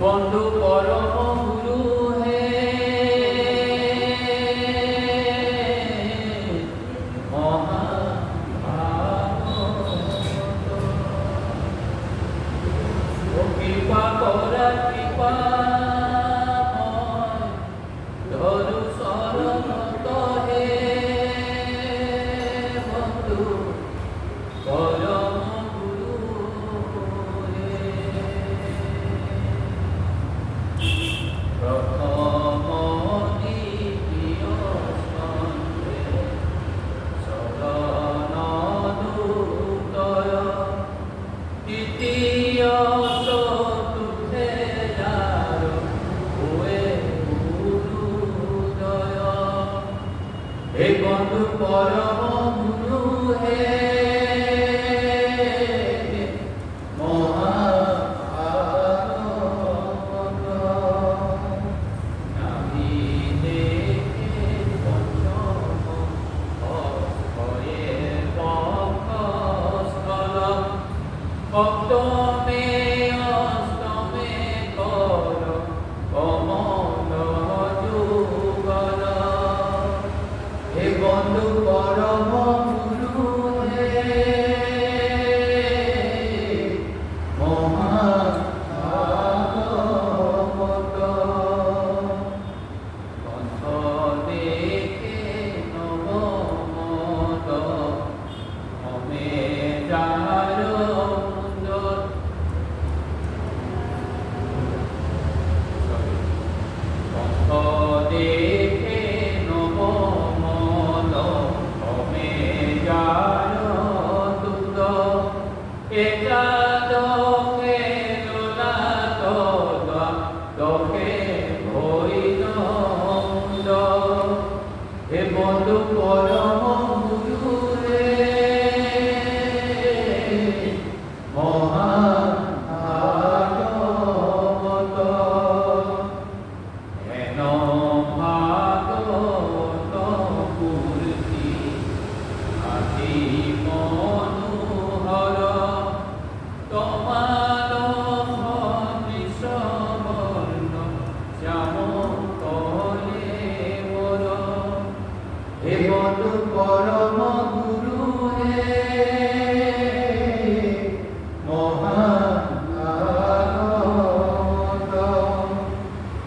বন্ধু পরম গুরু হে কৃপা করা কৃপা ধরু শরণত হে বন্ধু পরম গুরু হে প্রথম দ্বিতীয় স্কন্ধে শরণ দুতয় তৃতীয় চতুর্থে যার হুয়ে গুরুদয় হে বন্ধু পরম গুরু হে অষ্টমে অষ্টমে কর কমল যুগল হে বন্ধু পরম গুরু হে মহাভাগবত পন্থ দেখে নবমত মমে যার দেখে নবমল হমে যার দুত এটা দখে লোলা দখে হইল মুন্দ হে বন্ধু পরম গুরু রে মহাভাগবত হেন ভাগবত মূর্তি আদি মনোহর তোমার বৃষবর্ণ শ্যাম কলে বর হে বন্ধু পরম গুরু হে মহাভাগবত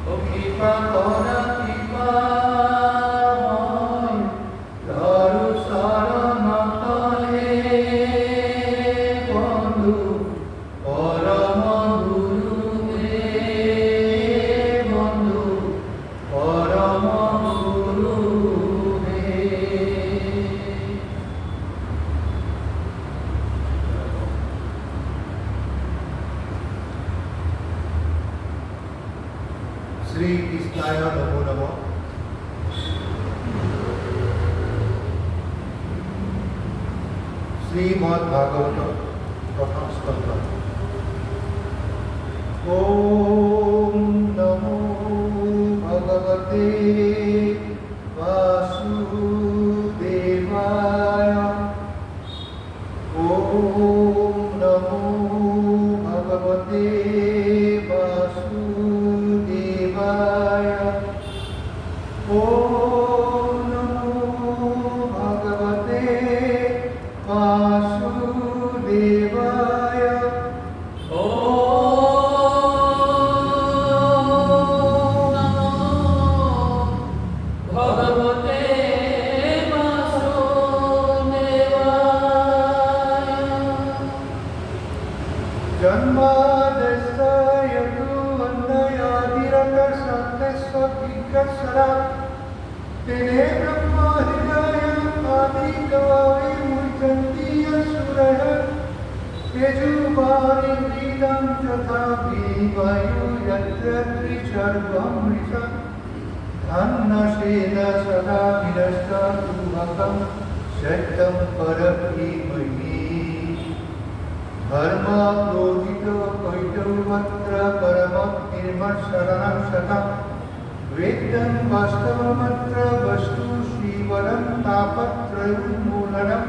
ও কৃপা করা কৃপাময় ধরু শরণত হে বন্ধু পরম গুরু হে বন্ধু পরম গুরু হে श्री कृष्णाय नमो नमः। श्रीमद्भागवत प्रथम स्कंध। ओम नमो भगवते वासुदेवाय। ओम नमो भगवते वासुदेवाय। ओम नमो भगवते वासुदेवाय। ভগবতে বাসুদেবায় जन्मादस्य यदुवन्दयादिरकसत्यस्वभिकसरा तेने ब्रह्महृदय आदिकविमुच्यन्ति असुरः तेजोवारिमृदं तथा वायु यत्र त्रिसर्वं मृषा धन्नसेन सदा विनष्टभुवकं सत्यं परधीमहि धर्म प्रोहित कैटवत्र परमनिर्मशरणं शतं वेदं वास्तवमत्र वस्तु श्रीवरं तापत्रयोन्मूलनं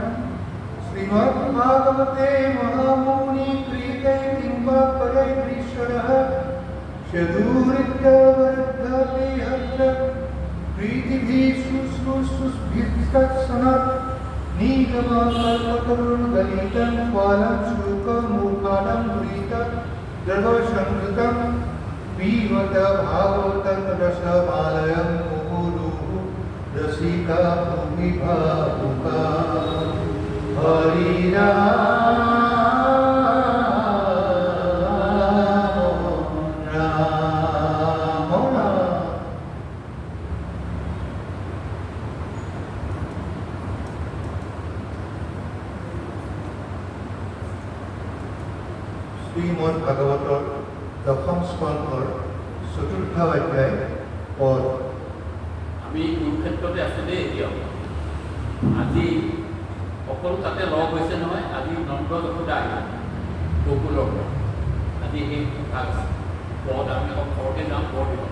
श्रीमद्भागवते महामुनि प्रीते किंवा परैरीश्वरः शदूरिद्रवृद्धदेहत्र प्रीतिभिः शुश्रूषुभिस्तत्सनत् नीगमकल्पतरुणगलितं क्वालं शुकमुखानं मृतं द्रवसंहृतं पीवत भावतं रसमालयं मुहुरुः रसिका भूमिभावुका শ্রীমদ ভাগৱতৰ দশম স্কন্ধৰ চতুৰ্থ অধ্যায় পদ। আমি কুৰুক্ষেত্ৰতে আছোঁ দেই এতিয়াও। আজি সকলো তাতে লগ হৈছে নহয়। আজি নন্দ যশোদা আহিলে গকুলৰ পৰা। আজি সেই ভাগ পদ আমি ঘৰতে যাম বৰ দিব।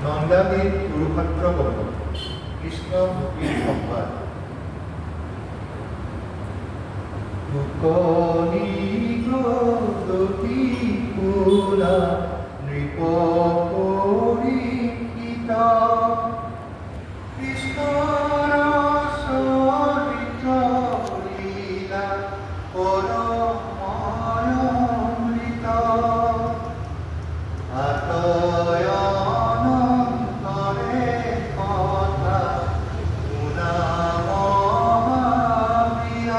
নন্দাদীৰ কুৰুক্ষেত্ৰ গমন কৃষ্ণ ভক্তিৰ সংবাদ। মুকনিগতি পুৰা নৃপ পৰীক্ষিতা কৃষ্ণৰ চৰিত্ৰ লীলা পৰমানন্দিত আতয়নন্তৰে কথা শুনা মহাবীৰ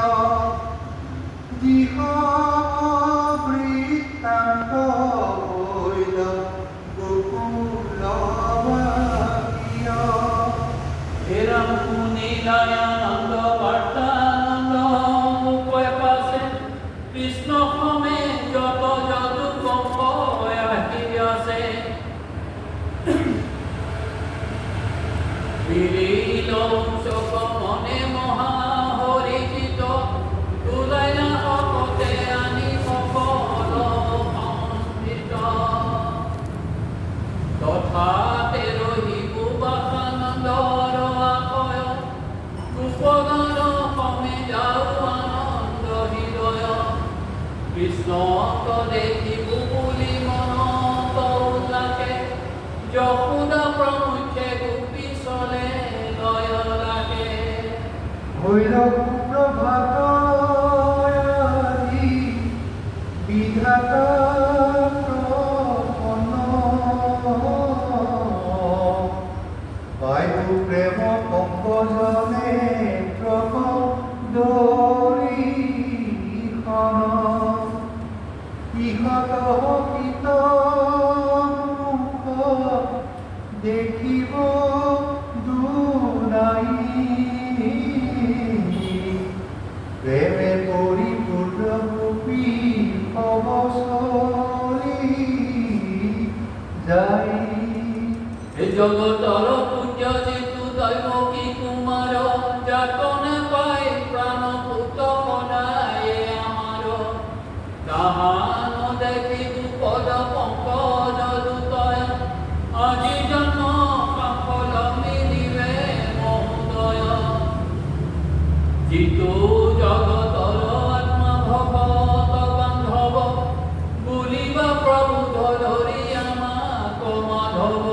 দিহবৃত্তান্ত হৈল গোকুলবাসীয়। এরম নীলায়ানন্দ বার্তানন্দ মুখে পাশে কৃষ্ণ সমে যত যত গম্ভ আহিয়াছে বিলীল চক মনে মহা হরিচিত তুলাইলা হকতে আনি সকল সংস্কৃত তথাতে রহিবু বাসানন্দর আশয় গোপগান সমে যাও আনন্দ হৃদয় কৃষ্ণক দেখিবু বুলি মনত উল্লাসে যশোদা প্ৰমুখে গোপী চলে লয় লাগে। ভৈৰৱ প্ৰভাত আদি বিধাতা প্ৰসন্ন বায়ু প্ৰেম পংকজনে দৰিখন ইহত হিত মুখ দেখিব দুনাই প্রেমে পরিপূর্ণ গোপী অবসরি যাই। হে জগতর পূজ্য যেতু দৈবকী কুমার যাতনে পাই প্রাণভূত কদায় আমার তাহান দেখিবু পদ পঙ্কজ দুতয় আজি জন্ম সফল মিলিবে মহোদয় জিতু জগতর আত্মা ভগত বান্ধব বুলিবা প্রভু ধরি আমাক মাধব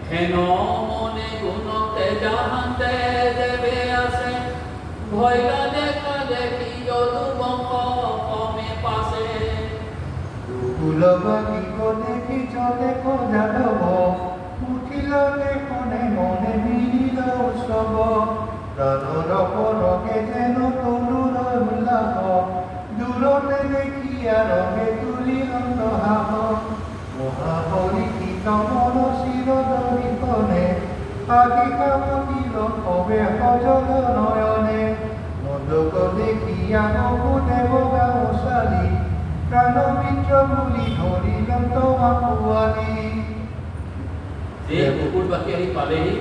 হেন মনে গুণতে যাহাতে দেবে আসে ভয়লা দেখা দেখি যদু বঙ্ক কমে পাশে গোকুলবাসীক দেখি চলে যাদব উঠিল দেখনে মনে মিলিল উৎসব প্রাণর পরকে যেন তরুর উল্লাস দূরতে দেখিয়া রঙে তুলিল হাব মহাপরিচিত মন শিরদরিকনে আগিকা মতিল কবে সজল নয়নে নন্দক দেখিয়া নকুদেব গাঁওশালী প্রাণমিত্র বুলি ধরিলাম তোমা পোৱালি। যে কুকুৰবাসী আহি পালেহি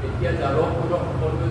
এতিয়া জালক সকলো